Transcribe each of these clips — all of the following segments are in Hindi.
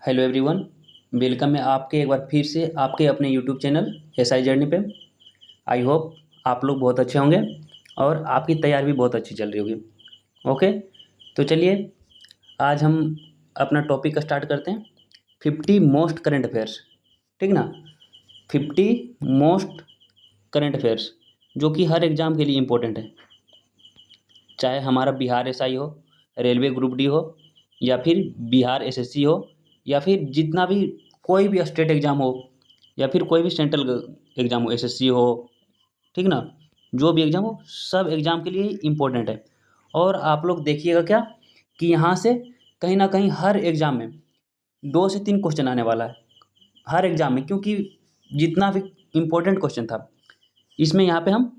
Hello everyone. वेलकम है आपके एक बार फिर से आपके अपने यूट्यूब चैनल एसआई जर्नी पे। आई होप आप लोग बहुत अच्छे होंगे और आपकी तैयारी भी बहुत अच्छी चल रही होगी। ओके, तो चलिए आज हम अपना टॉपिक स्टार्ट करते हैं। 50 मोस्ट करंट अफेयर्स, ठीक ना। 50 मोस्ट करंट अफेयर्स जो कि हर एग्ज़ाम के लिए इम्पोर्टेंट है, चाहे हमारा बिहार एसआई हो, रेलवे ग्रुप डी हो, या फिर बिहार एसएससी हो, या फिर जितना भी कोई भी स्टेट एग्ज़ाम हो, या फिर कोई भी सेंट्रल एग्ज़ाम हो, एसएससी हो, ठीक ना। जो भी एग्ज़ाम हो सब एग्ज़ाम के लिए इम्पोर्टेंट है। और आप लोग देखिएगा क्या कि यहाँ से कहीं ना कहीं हर एग्ज़ाम में 2 से 3 क्वेश्चन आने वाला है हर एग्ज़ाम में, क्योंकि जितना भी इम्पोर्टेंट क्वेश्चन था इसमें यहाँ पे हम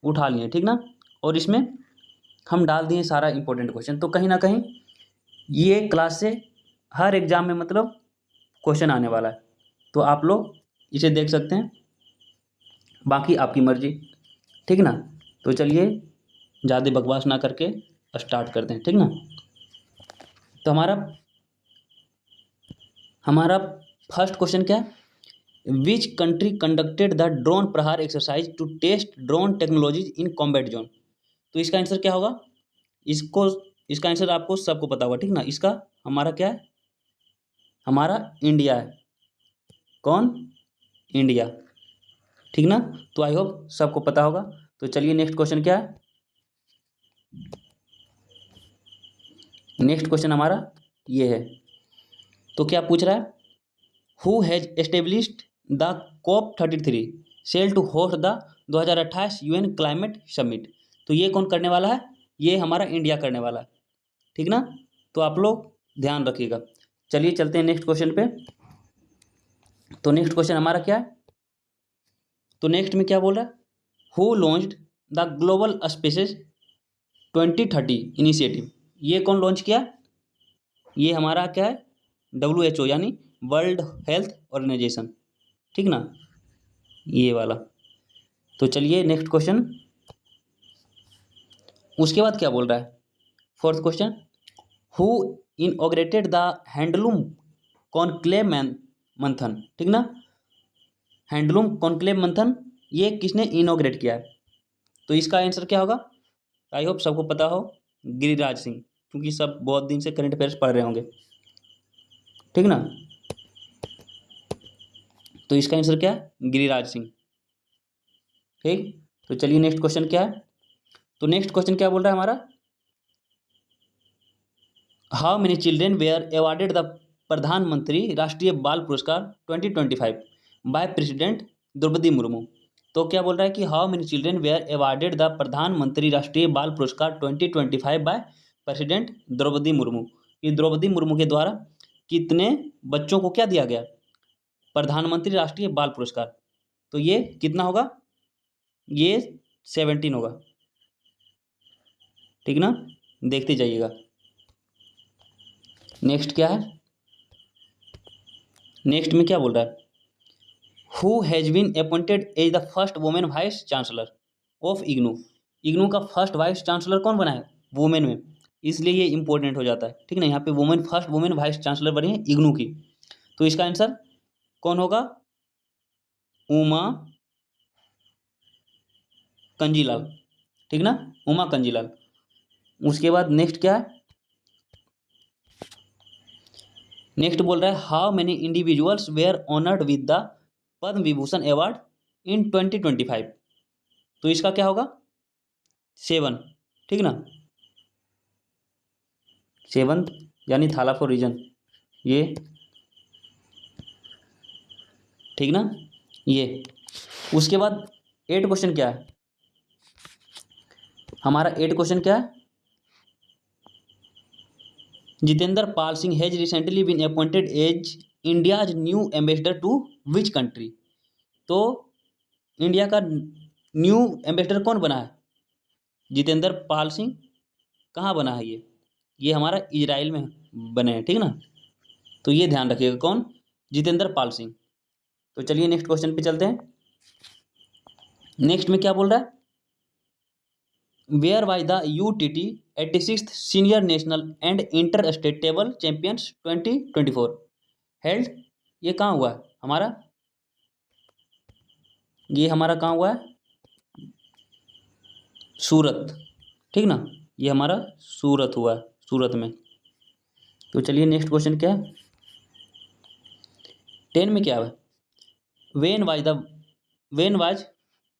उठा लिए, ठीक ना। और इसमें हम डाल दिए सारा इम्पोर्टेंट क्वेश्चन, तो कहीं ना कहीं ये क्लास से हर एग्ज़ाम में मतलब क्वेश्चन आने वाला है, तो आप लोग इसे देख सकते हैं। बाकी आपकी मर्जी, ठीक ना। तो चलिए ज़्यादा बकवास ना करके स्टार्ट करते हैं, ठीक ना। तो हमारा फर्स्ट क्वेश्चन क्या है? Which country conducted the drone Prahaar exercise to test drone technologies in combat zone? तो इसका आंसर क्या होगा? इसको इसका आंसर आपको सबको पता होगा, ठीक ना। इसका हमारा क्या है? हमारा इंडिया है। कौन? इंडिया, ठीक ना। तो आई होप सबको पता होगा। तो चलिए नेक्स्ट क्वेश्चन क्या है? नेक्स्ट क्वेश्चन हमारा ये है। तो क्या पूछ रहा है? Who has established the COP33 cell to host the 2028 UN climate summit? तो ये कौन करने वाला है? ये हमारा इंडिया करने वाला है, ठीक ना। तो आप लोग ध्यान रखिएगा। चलिए चलते हैं नेक्स्ट क्वेश्चन पे। तो नेक्स्ट क्वेश्चन हमारा क्या है? तो नेक्स्ट में क्या बोल रहा है? Who launched the global spaces 2030 initiative? ये कौन लॉन्च किया? ये हमारा क्या है? WHO यानी वर्ल्ड हेल्थ ऑर्गेनाइजेशन, ठीक ना, ये वाला। तो चलिए नेक्स्ट क्वेश्चन। उसके बाद क्या बोल रहा है? Fourth question, who inaugurated the handloom conclave Manthan? ठीक ना, हैंडलूम कॉन्क्लेव मंथन ये किसने इनॉग्रेट किया है? तो इसका आंसर क्या होगा? आई होप सबको पता हो, गिरिराज सिंह, क्योंकि सब बहुत दिन से करंट अफेयर्स पढ़ रहे होंगे, ठीक ना। तो इसका आंसर क्या है? गिरिराज सिंह, ठीक। तो चलिए नेक्स्ट क्वेश्चन क्या है? तो नेक्स्ट क्वेश्चन क्या बोल रहा है हमारा? How many children were awarded the Pradhan Mantri Rashtriya बाल पुरस्कार 2025 बाय प्रेसिडेंट द्रौपदी मुर्मू? तो क्या बोल रहा है कि how many children were awarded the Pradhan Mantri Rashtriya बाल पुरस्कार 2025 बाय प्रेसिडेंट द्रौपदी मुर्मू? कि द्रौपदी मुर्मू के द्वारा कितने बच्चों को क्या दिया गया? प्रधानमंत्री राष्ट्रीय बाल पुरस्कार। तो ये कितना होगा? ये 17 होगा, ठीक ना। देखते जाइएगा। नेक्स्ट क्या है? नेक्स्ट में क्या बोल रहा है? Who has been appointed as the first women vice chancellor of IGNOU? IGNOU का फर्स्ट वाइस चांसलर कौन बना है? वुमेन में, इसलिए ये इंपॉर्टेंट हो जाता है, ठीक ना। यहाँ पे women first women vice chancellor बनी है इग्नू की। तो इसका आंसर कौन होगा? उमा कंजीलाल, ठीक ना, उमा कंजीलाल। उसके बाद नेक्स्ट क्या है? नेक्स्ट बोल रहा है how many individuals were honoured with the Padma Vibhushan award in 2025? तो इसका क्या होगा? 7, ठीक ना। 7 यानी थाला फॉर रीजन, ये, ठीक ना, ये। उसके बाद 8 क्वेश्चन क्या है हमारा? 8 क्वेश्चन क्या है? Jitendra Pal Singh has recently been appointed as India's new ambassador to which country? तो इंडिया का न्यू एम्बेसडर कौन बना है? जितेंद्र पाल सिंह। कहाँ बना है ये हमारा इजराइल में बने हैं, ठीक ना। तो ये ध्यान रखिएगा, कौन? जितेंद्र पाल सिंह। तो चलिए नेक्स्ट क्वेश्चन पे चलते हैं। नेक्स्ट में क्या बोल रहा है? Where was the UTT 86th senior national and inter state table champions 2024? Held, ये कहाँ हुआ है हमारा, ये हमारा कहाँ हुआ है, सूरत, ठीक ना, ये हमारा सूरत हुआ है, सूरत में। तो चलिए नेक्स्ट क्वेश्चन क्या है, 10 में क्या है, when was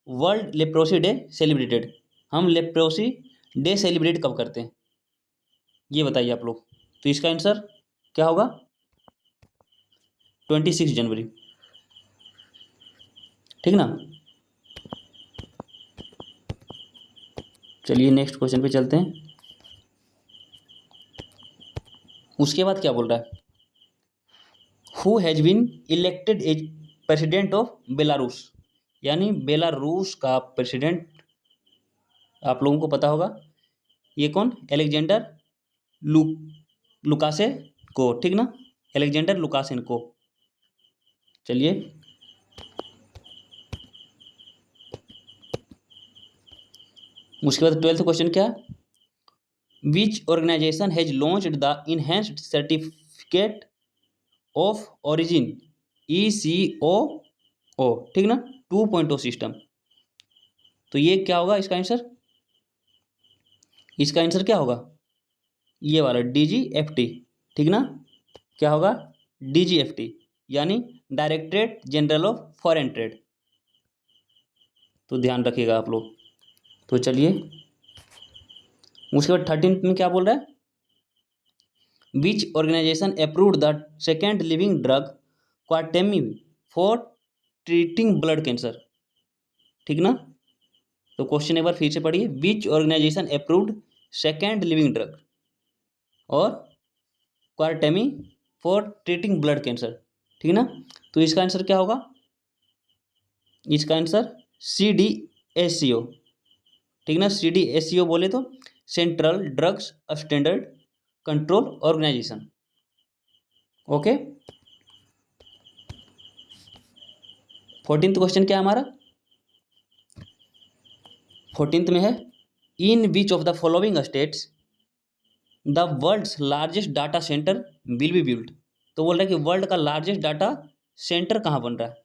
world leprosy day celebrated, हम लेप्रोसी डे सेलिब्रेट कब करते हैं, ये बताइए आप लोग। तो इसका आंसर क्या होगा, 26 जनवरी, ठीक ना। चलिए नेक्स्ट क्वेश्चन पे चलते हैं। उसके बाद क्या बोल रहा है, who has been elected as president of Belarus, यानी बेलारूस का प्रेसिडेंट आप लोगों को पता होगा, ये कौन, एलेक्जेंडर लू लुकासे को, ठीक ना, एलेक्जेंडर लुकासेन को। चलिए उसके बाद 12th क्वेश्चन क्या, which organisation has launched the enhanced certificate of origin ECOO, ठीक ना, 2.0 सिस्टम। तो ये क्या होगा इसका आंसर, इसका आंसर क्या होगा, ये वाला DGFT, ठीक ना, क्या होगा, DGFT, यानी directorate general of foreign trade. तो ध्यान रखिएगा आप लोग। तो चलिए उसके बाद 13 में क्या बोल रहा है, which organisation approved the second living drug Qartemi for treating blood cancer, ठीक ना। तो क्वेश्चन एक बार फिर से पढ़िए, which organisation approved second living drug और Qartemi for treating blood cancer, ठीक ना। तो इसका आंसर क्या होगा, इसका आंसर CDSCO, ठीक ना, CDSCO बोले तो central drugs standard control organisation, okay. 14th question क्या है हमारा, 14th में है, in which of the following states the world's largest data centre will be build. तो बोल रहा है कि वर्ल्ड का लार्जेस्ट डाटा सेंटर कहाँ बन रहा है,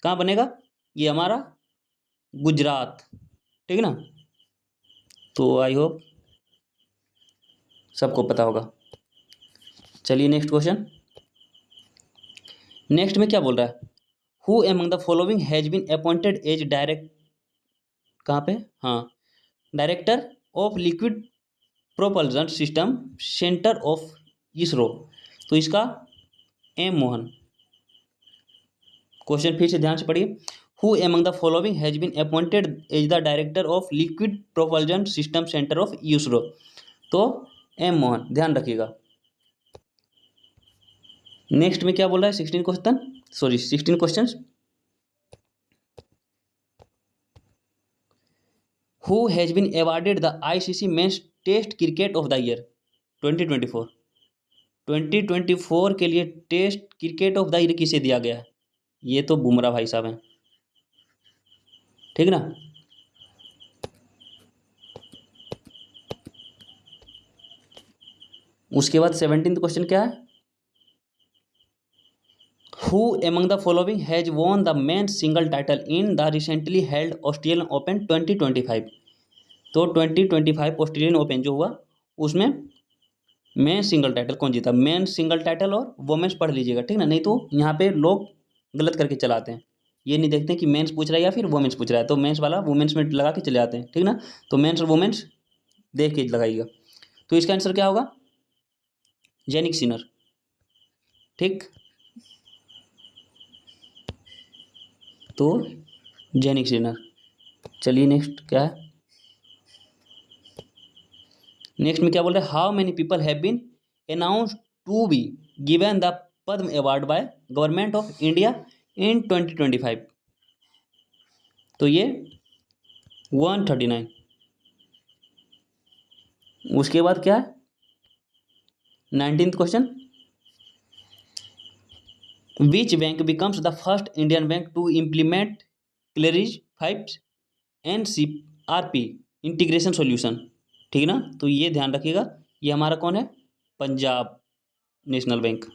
कहाँ बनेगा, ये हमारा गुजरात, ठीक ना। तो आई होप सबको पता होगा। चलिए नेक्स्ट क्वेश्चन, नेक्स्ट में क्या बोल रहा है, who among the following has been appointed as direct, कहाँ पे, हाँ, director of liquid propulsion system centre of ISRO. तो इसका M मोहन। क्वेश्चन फिर से ध्यान से पढ़िए, who among the following has been appointed as the director of liquid propulsion system centre of ISRO. तो M मोहन, ध्यान रखिएगा। नेक्स्ट में क्या बोल रहा है, 16 question, who has been awarded the ICC men's test cricket of the year 2024। 2024 के लिए test cricket of the year किसे दिया गया है, ये तो बुमराह भाई साहब हैं, ठीक ना। उसके बाद 17th क्वेश्चन क्या है, who among the following has won the men single title in the recently held Australian open 2025। तो 2025 ऑस्ट्रेलियन ओपन जो हुआ उसमें मेन सिंगल टाइटल कौन जीता, मेन सिंगल टाइटल और वोमेंस पढ़ लीजिएगा, ठीक ना, नहीं तो यहाँ पे लोग गलत करके चलाते हैं, ये नहीं देखते कि मेंस पूछ रहा है या फिर वोमेंस पूछ रहा है, तो मेंस वाला वोमेंस में लगा के चले आते हैं, ठीक ना। तो मेंस और वोमेंस देख के लगाइएगा। तो इसका आंसर क्या होगा, जेनिक सिनर, ठीक। तो जेनिक सिनर। चलिए नेक्स्ट क्या है, नेक्स्ट में क्या बोल रहे हैं, how many people have been announced to be given the Padma award by government of India in 2025। तो ये 139। उसके बाद क्या है, 19th question, which bank becomes the first Indian bank to implement क्लेरिज 5 NCRP इंटीग्रेशन सॉल्यूशन, ठीक ना। तो ये ध्यान रखिएगा, ये हमारा कौन है, Punjab national bank.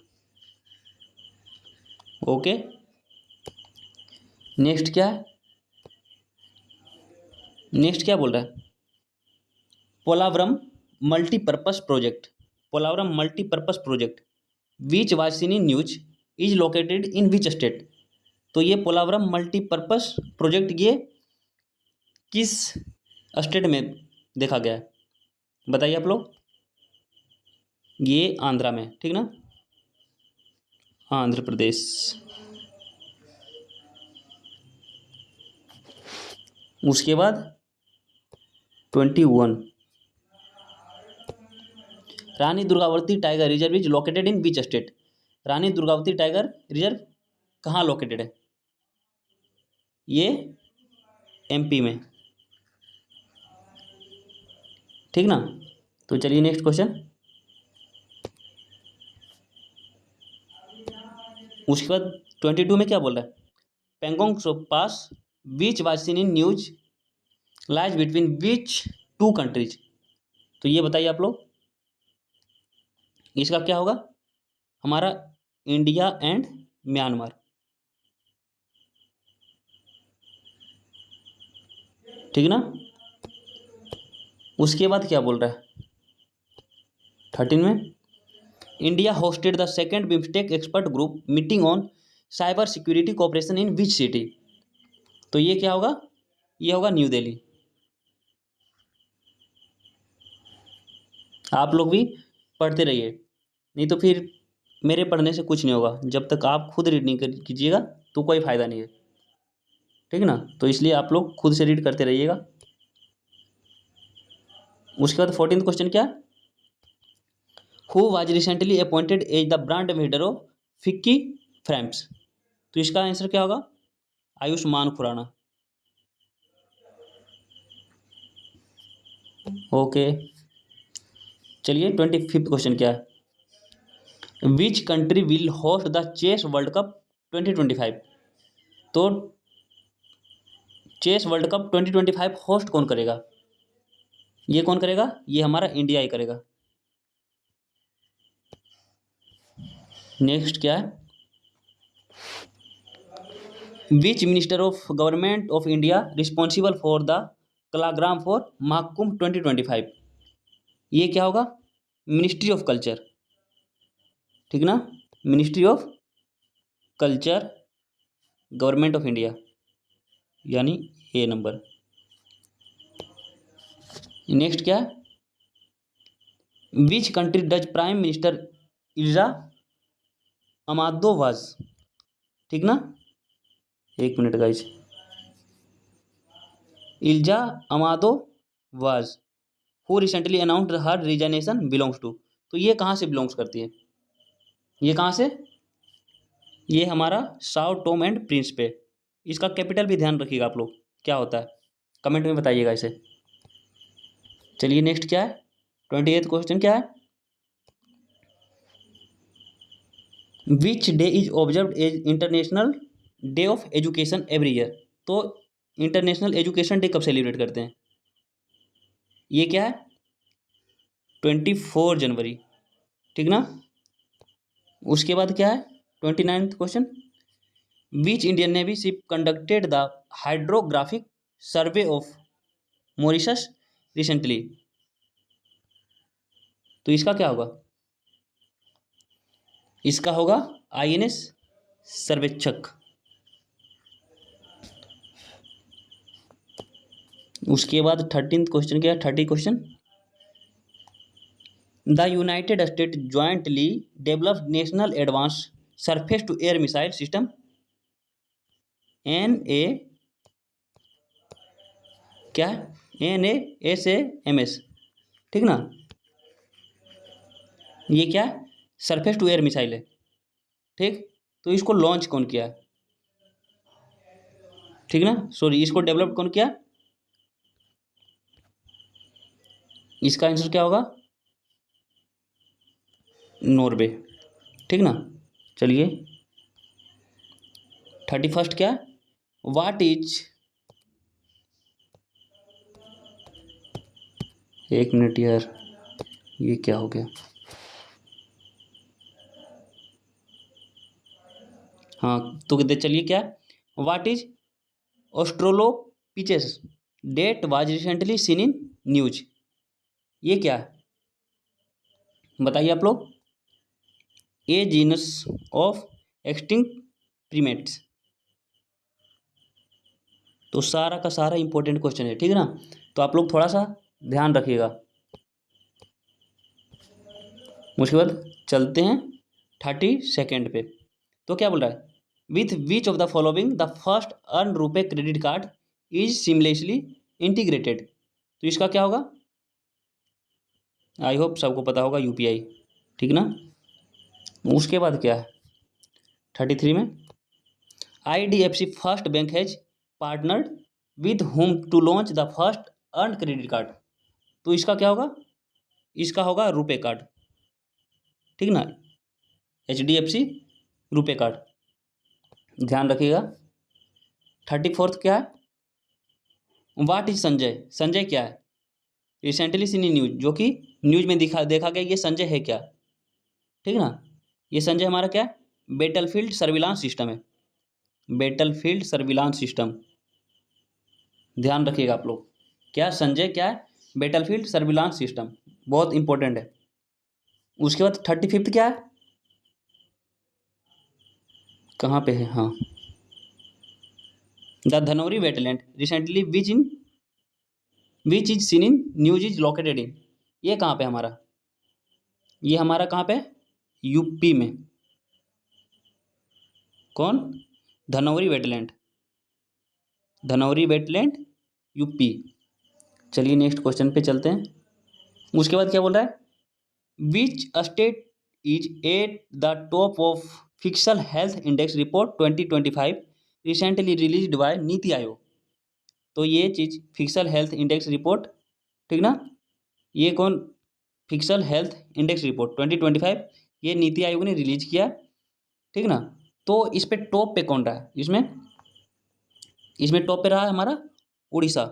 Okay, next क्या है, नेक्स्ट क्या बोल रहा है, Polavaram multipurpose project, Polavaram multipurpose project which was seen in news is located in which state. तो ये पोलावरम मल्टीपर्पस प्रोजेक्ट ये किस स्टेट में देखा गया है, बताइए आप लोग। ये आंध्रा में, ठीक ना, आंध्र प्रदेश। उसके बाद 21, Rani Durgavati tiger reserve is located in which state. Rani Durgavati tiger reserve कहाँ लोकेटेड है, ये एमपी में, ठीक ना। तो चलिए नेक्स्ट क्वेश्चन। उसके बाद 22 में क्या बोल रहा है, Pangong pass which was seen in news lies between which two countries. तो ये बताइए आप लोग, इसका क्या होगा, हमारा इंडिया एंड म्यांमार, ठीक ना। उसके बाद क्या बोल रहा है 13 में, India hosted the second BIMSTEC expert group meeting on cyber security cooperation in which city. तो ये क्या होगा, ये होगा न्यू दिल्ली। आप लोग भी पढ़ते रहिए, नहीं तो फिर मेरे पढ़ने से कुछ नहीं होगा, जब तक आप खुद रीड नहीं कीजिएगा तो कोई फ़ायदा नहीं है, ठीक ना। तो इसलिए आप लोग खुद से रीड करते रहिएगा। उसके बाद 14th क्वेश्चन क्या, who was recently appointed as the brand ambassador of FICCI frames. तो इसका आंसर क्या होगा, आयुष्मान खुराना। ओके, चलिए 25th क्वेश्चन क्या है, which country will host the chess world cup 2025। तो चेस वर्ल्ड कप 2025 होस्ट कौन करेगा, ये कौन करेगा, ये हमारा इंडिया ही करेगा। नेक्स्ट क्या है, which minister of government of India responsible for the Kalagram for Mahakumbh 2025। ये क्या होगा, मिनिस्ट्री ऑफ कल्चर, ठीक ना, ministry of culture government of India, यानी ए नंबर। नेक्स्ट क्या है, which country does prime minister इल्जा अमादो वाज, ठीक ना, एक मिनट गाइस, इल्जा अमादो was who recently announced her resignation belongs to. तो ये कहाँ से बिलोंग्स करती है, ये कहाँ से, ये हमारा साओ टोम एंड प्रिंस पे। इसका कैपिटल भी ध्यान रखिएगा आप लोग, क्या होता है कमेंट में बताइएगा इसे। चलिए नेक्स्ट क्या है, 28th क्वेश्चन क्या है, which day is observe as international day of education every year. तो इंटरनेशनल एजुकेशन डे कब सेलिब्रेट करते हैं, ये क्या है, 24 जनवरी, ठीक ना। उसके बाद क्या है 29th question, which Indian navy ship conducted the hydrographic survey of Mauritius recently. तो इसका क्या होगा, इसका होगा आईएनएस सर्वेक्षक। उसके बाद 13th क्वेश्चन क्या है, 30 question, the United State jointly developed national advance surface to air missile system NA क्या है, NASAMS, ठीक ना। ये क्या है, सरफेस टू एयर मिसाइल है, ठीक। तो इसको लॉन्च कौन किया है, ठीक ना, सॉरी इसको डेवलप कौन किया, इसका आंसर क्या होगा, नॉर्वे, ठीक ना। चलिए 31st क्या, वाट इज, एक मिनट यार, ये क्या हो गया, हाँ तो चलिए क्या, what is australopithecus that was recently seen in news, ये क्या है बताइए आप लोग। A genus of extinct primates. तो सारा का सारा इंपॉर्टेंट क्वेश्चन है, ठीक है ना। तो आप लोग थोड़ा सा ध्यान रखिएगा। उसके बाद चलते हैं 32nd पे। तो क्या बोल रहा है, with which of the following the first earn RuPay credit card is seamlessly integrated. तो इसका क्या होगा, आई होप सबको पता होगा, यूपीआई, ठीक ना। उसके बाद क्या है 33 में, IDFC first bank has partnered with home to launch the first earn credit card. तो इसका क्या होगा, इसका होगा रुपे कार्ड, ठीक ना, HDFC रुपे कार्ड, ध्यान रखिएगा। 34th क्या है, वाट इज संजय, संजय क्या है, रिसेंटली सीन न्यूज, जो कि न्यूज में देखा गया, ये संजय है क्या, ठीक ना। ये संजय हमारा क्या है, बैटलफील्ड सर्विलांस सिस्टम है, बैटलफील्ड सर्विलांस सिस्टम, ध्यान रखिएगा आप लोग। क्या संजय क्या है, बैटलफील्ड सर्विलांस सिस्टम, बहुत इंपॉर्टेंट है। उसके बाद 35th क्या है, कहाँ पे है, हाँ, the Dhanauri wetland recently which is seen in news is located इन, ये कहाँ पे हमारा, ये हमारा कहाँ पे, यूपी में, कौन, Dhanauri wetland, Dhanauri wetland UP. चलिए नेक्स्ट क्वेश्चन पे चलते हैं। उसके बाद क्या बोल रहा है, which state is at the top of pixel health index report 2025 recently released by NITI Aayog. तो ये चीज़ फिक्सल हेल्थ इंडेक्स रिपोर्ट, ठीक ना, ये कौन, फिक्सल हेल्थ इंडेक्स रिपोर्ट 2025 ये नीति आयोग ने रिलीज किया, ठीक ना। तो इस पे टॉप पे कौन रहा है, इसमें इसमें टॉप पे रहा है हमारा उड़ीसा।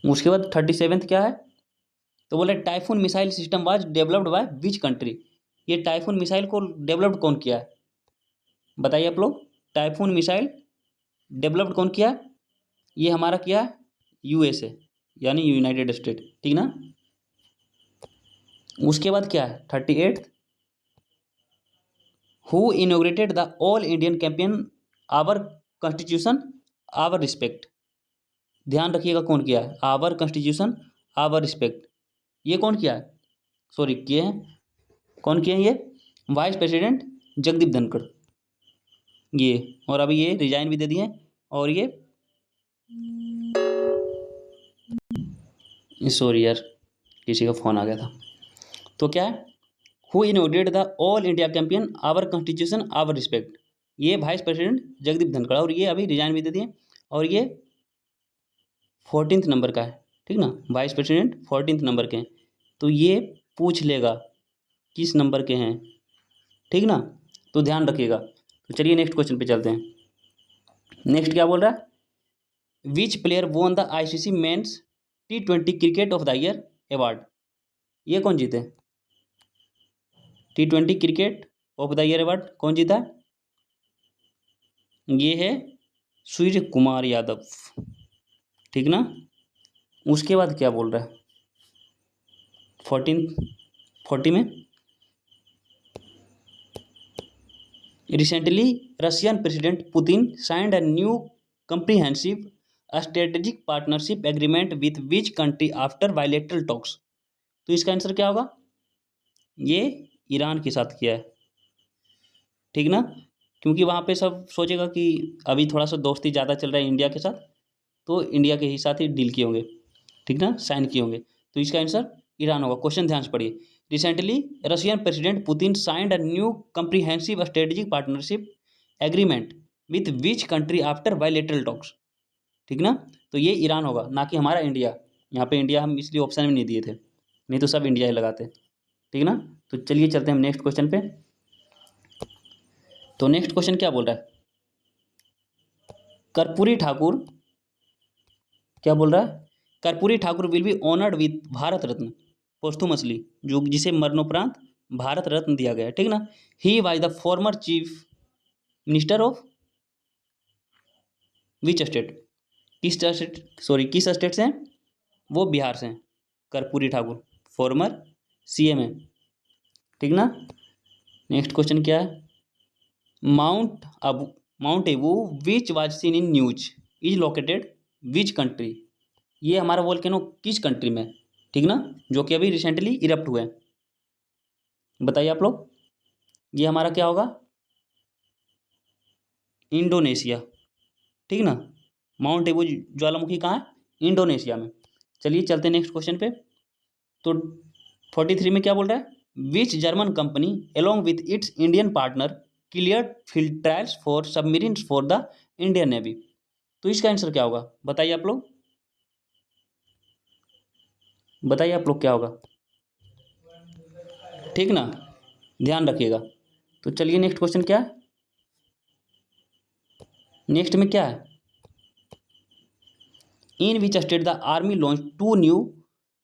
उसके बाद 37th क्या है, तो बोले typhoon missile system was developed by which country, ये टाइफून मिसाइल को डेवलप्ड कौन किया है बताइए आप लोग। टाइफून मिसाइल डेवलप्ड कौन किया, ये हमारा किया है USA, यानी यूनाइटेड स्टेट, ठीक ना। उसके बाद क्या है 38th, who inaugurated the all Indian campaign our constitution our respect, ध्यान रखिएगा कौन किया है, आवर कॉन्स्टिट्यूशन आवर रिस्पेक्ट, ये कौन किया है, सॉरी किए हैं, कौन किए हैं ये, वाइस प्रेसिडेंट जगदीप धनखड़, ये, और अभी ये रिजाइन भी दे दिए, और ये सॉरी यार किसी का फ़ोन आ गया था। तो क्या है, who inaugurated the all India campaign our constitution our respect, ये वाइस प्रेसिडेंट जगदीप धनखड़, और ये अभी रिजाइन भी दे दिए, और ये 14th नंबर का है, ठीक ना, वाइस प्रेसिडेंट 14th नंबर के हैं। तो ये पूछ लेगा किस नंबर के हैं, ठीक ना, तो ध्यान रखिएगा। तो चलिए नेक्स्ट क्वेश्चन पे चलते हैं। नेक्स्ट क्या बोल रहा है, which player won the ICC men's T20 cricket of the year award, ये कौन जीते, T20 cricket of the year award कौन जीता, ये है सूर्य कुमार यादव, ठीक ना। उसके बाद क्या बोल रहा है 40 में, recently Russian president Putin signed a new comprehensive strategic partnership agreement with which country after bilateral talks. तो इसका आंसर क्या होगा, ये ईरान के साथ किया है, ठीक ना, क्योंकि वहाँ पे सब सोचेगा कि अभी थोड़ा सा दोस्ती ज़्यादा चल रहा है इंडिया के साथ, तो इंडिया के ही साथ ही डील किए होंगे, ठीक ना, साइन किए होंगे। तो इसका आंसर ईरान होगा। क्वेश्चन ध्यान से पढ़िए, recently Russian president Putin signed a new comprehensive strategic partnership agreement with which country after bilateral talks, ठीक ना। तो ये ईरान होगा, ना कि हमारा इंडिया। यहाँ पे इंडिया हम इसलिए ऑप्शन में नहीं दिए थे, नहीं तो सब इंडिया ही लगाते, ठीक ना। तो चलिए चलते हैं हम नेक्स्ट क्वेश्चन पे। तो नेक्स्ट क्वेश्चन क्या बोल रहा है, कर्पूरी ठाकुर, क्या बोल रहा है, Karpoori Thakur will be honoured with Bharat Ratna posthumously, जो जिसे मरणोपरांत भारत रत्न दिया गया है, ठीक ना। He was the former chief minister of which state, किस स्टेट से हैं वो? बिहार से हैं, कर्पूरी ठाकुर फॉर्मर सीएम है, ठीक ना। नेक्स्ट क्वेश्चन क्या है? Mount Abu mount above which was seen in news is located which country, ये हमारा वोल्केनो किस कंट्री में, ठीक ना, जो कि अभी रिसेंटली इरप्ट हुए हैं। बताइए आप लोग, ये हमारा क्या होगा? इंडोनेशिया, ठीक ना। माउंट एबू ज्वालामुखी कहाँ है? इंडोनेशिया में। चलिए चलते हैं नेक्स्ट क्वेश्चन पे। तो 43 में क्या बोल रहा है? Which German company along with its Indian partner clear field trials for submarines for the Indian navy, तो इसका आंसर क्या होगा? बताइए आप लोग, बताइए आप लोग क्या होगा, ठीक ना, ध्यान रखिएगा। तो चलिए नेक्स्ट क्वेश्चन क्या है? नेक्स्ट में क्या है? In which state the army launch 2 new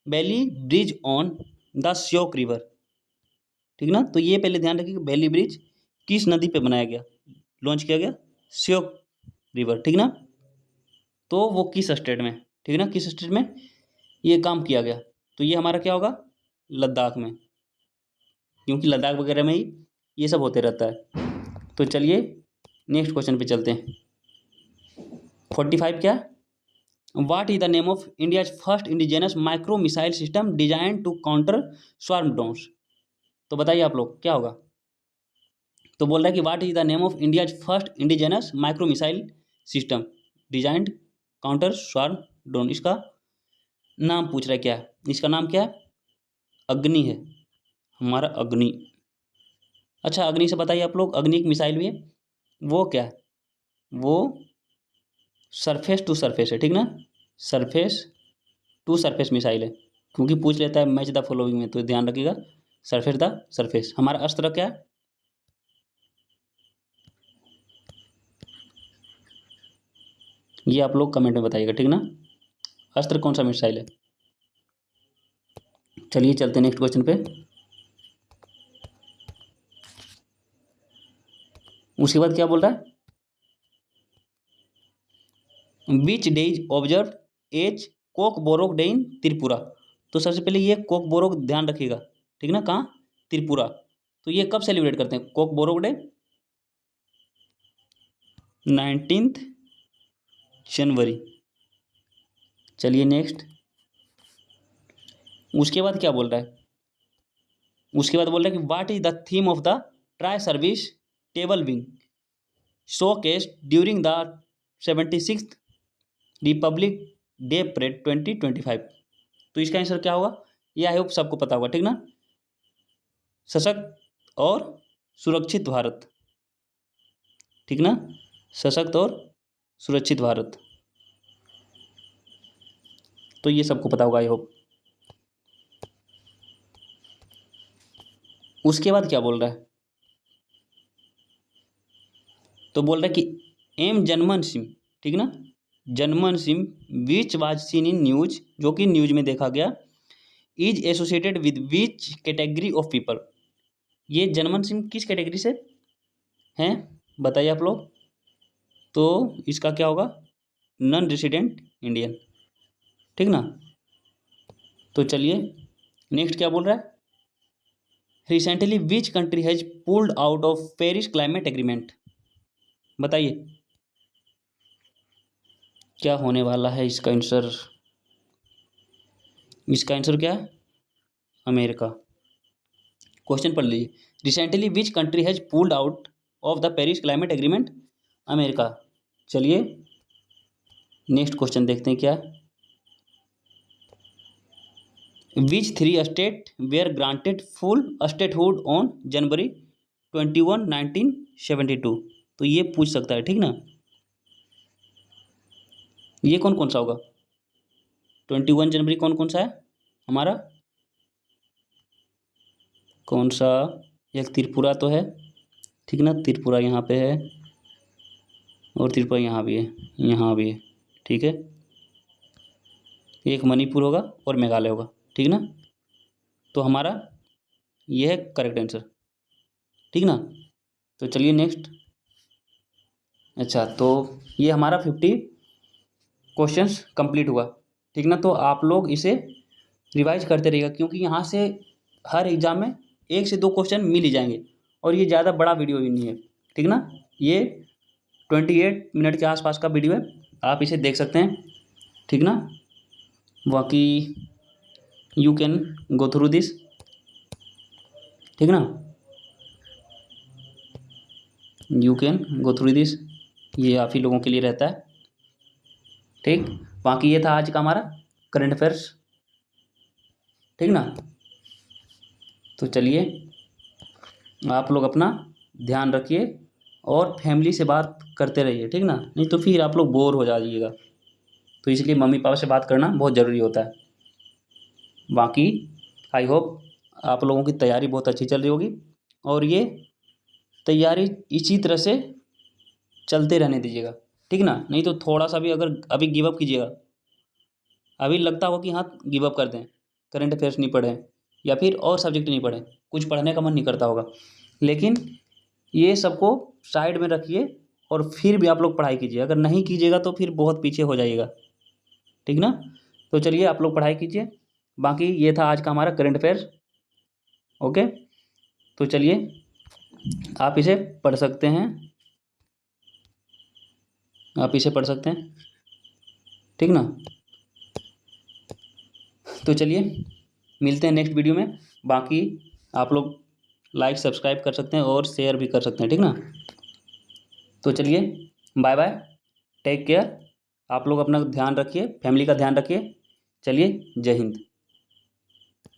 valley bridge on the Shyok river, ठीक ना। तो ये पहले ध्यान रखिए, वैली ब्रिज किस नदी पे बनाया गया, लॉन्च किया गया? श्योक रिवर, ठीक ना। तो वो किस स्टेट में, ठीक ना, किस स्टेट में ये काम किया गया? तो ये हमारा क्या होगा? लद्दाख में, क्योंकि लद्दाख वगैरह में ही ये सब होते रहता है। तो चलिए नेक्स्ट क्वेश्चन पे चलते हैं। 45 क्या? What is the name of India's first indigenous micro missile system design to counter swarm drones, तो बताइए आप लोग क्या होगा? तो बोल रहा है कि what is the name of India's first indigenous micro missile system designed counter swarm drone, इसका नाम पूछ रहा है क्या है? इसका नाम क्या है? अग्नि है, हमारा अग्नि। अच्छा, अग्नि से बताइए आप लोग, अग्नि एक मिसाइल भी है, वो क्या है? वो सरफेस टू सरफेस है, ठीक ना, सरफेस टू सरफेस मिसाइल है, क्योंकि पूछ लेता है मैच द फॉलोइंग में, तो ध्यान रखिएगा, सरफेस द सरफेस। हमारा अस्त्र क्या है? ये आप लोग कमेंट में बताइएगा, ठीक ना, अस्त्र कौन सा मिसाइल है। चलिए चलते हैं नेक्स्ट क्वेश्चन पे। उसके बाद क्या बोल रहा है? Which day is observe as Kok Borok day in Tripura, तो सबसे पहले ये कोक बोरोक ध्यान रखिएगा, ठीक ना, कहाँ? त्रिपुरा। तो ये कब सेलिब्रेट करते हैं कोक बोरोक डे? 19 जनवरी। चलिए नेक्स्ट, उसके बाद क्या बोल रहा है? उसके बाद बोल रहा है कि what is the theme of the tri service table wing show case during the 76th Republic day parade 2025, तो इसका आंसर क्या होगा? ये आई होप सबको पता होगा, ठीक ना, सशक्त और सुरक्षित भारत, ठीक ना, सशक्त और सुरक्षित भारत, तो ये सबको पता होगा आई होप। उसके बाद क्या बोल रहा है? तो बोल रहा है कि एम जनमन सिंह, ठीक ना, जनमन Singh which was seen in news, जो कि न्यूज में देखा गया, is associated with which category of people, ये जनमन सिंह किस कैटेगरी से हैं? बताइए आप लोग। तो इसका क्या होगा? नॉन रेसिडेंट इंडियन, ठीक ना। तो चलिए नेक्स्ट क्या बोल रहा है? Recently which country has pulled out of Paris climate agreement, बताइए क्या होने वाला है इसका आंसर? इसका आंसर क्या है? अमेरिका। क्वेश्चन पढ़ लीजिए, recently which country has pulled out of the Paris climate agreement? America. चलिए नेक्स्ट क्वेश्चन देखते हैं क्या है। Which 3 state were granted full statehood on January 21 1972, तो ये पूछ सकता है, ठीक ना। ये कौन कौन सा होगा? 21 जनवरी कौन कौन सा है हमारा? कौन सा? एक त्रिपुरा तो है, ठीक ना, त्रिपुरा यहाँ पे है, और त्रिपुरा यहाँ भी है, यहाँ भी है, ठीक है। एक मणिपुर होगा और मेघालय होगा, ठीक ना। तो हमारा ये है करेक्ट आंसर, ठीक ना। तो चलिए नेक्स्ट। अच्छा, तो ये हमारा 50 क्वेश्चंस कंप्लीट हुआ, ठीक ना। तो आप लोग इसे रिवाइज करते रहिएगा, क्योंकि यहाँ से हर एग्ज़ाम में 1 से 2 क्वेश्चन मिल ही जाएंगे, और ये ज़्यादा बड़ा वीडियो भी नहीं है, ठीक ना। ये 28 मिनट के आसपास का वीडियो है, आप इसे देख सकते हैं, ठीक ना। बाकी you can go through this, ठीक ना, you can go through this, ये आप ही लोगों के लिए रहता है, ठीक। बाकी ये था आज का हमारा करंट अफेयर्स, ठीक ना। तो चलिए आप लोग अपना ध्यान रखिए और फैमिली से बात करते रहिए, ठीक ना, नहीं तो फिर आप लोग बोर हो जाइएगा, तो इसलिए मम्मी पापा से बात करना बहुत ज़रूरी होता है। बाकी आई होप आप लोगों की तैयारी बहुत अच्छी चल रही होगी, और ये तैयारी इसी तरह से चलते रहने दीजिएगा, ठीक ना। नहीं तो थोड़ा सा भी अगर अभी गिव अप कीजिएगा, अभी लगता हो कि हाँ गिव अप कर दें, करंट अफेयर्स नहीं पढ़ें या फिर और सब्जेक्ट नहीं पढ़ें, कुछ पढ़ने का मन नहीं करता होगा, लेकिन ये सबको साइड में रखिए और फिर भी आप लोग पढ़ाई कीजिए। अगर नहीं कीजिएगा तो फिर बहुत पीछे हो जाइएगा, ठीक ना। तो चलिए आप लोग पढ़ाई कीजिए। बाकी ये था आज का हमारा करंट अफेयर्स, ओके। तो चलिए आप इसे पढ़ सकते हैं, आप इसे पढ़ सकते हैं, ठीक ना। तो चलिए मिलते हैं नेक्स्ट वीडियो में। बाकी आप लोग लाइक सब्सक्राइब कर सकते हैं और शेयर भी कर सकते हैं, ठीक ना। तो चलिए बाय बाय, टेक केयर, आप लोग अपना ध्यान रखिए, फैमिली का ध्यान रखिए। चलिए जय हिंद।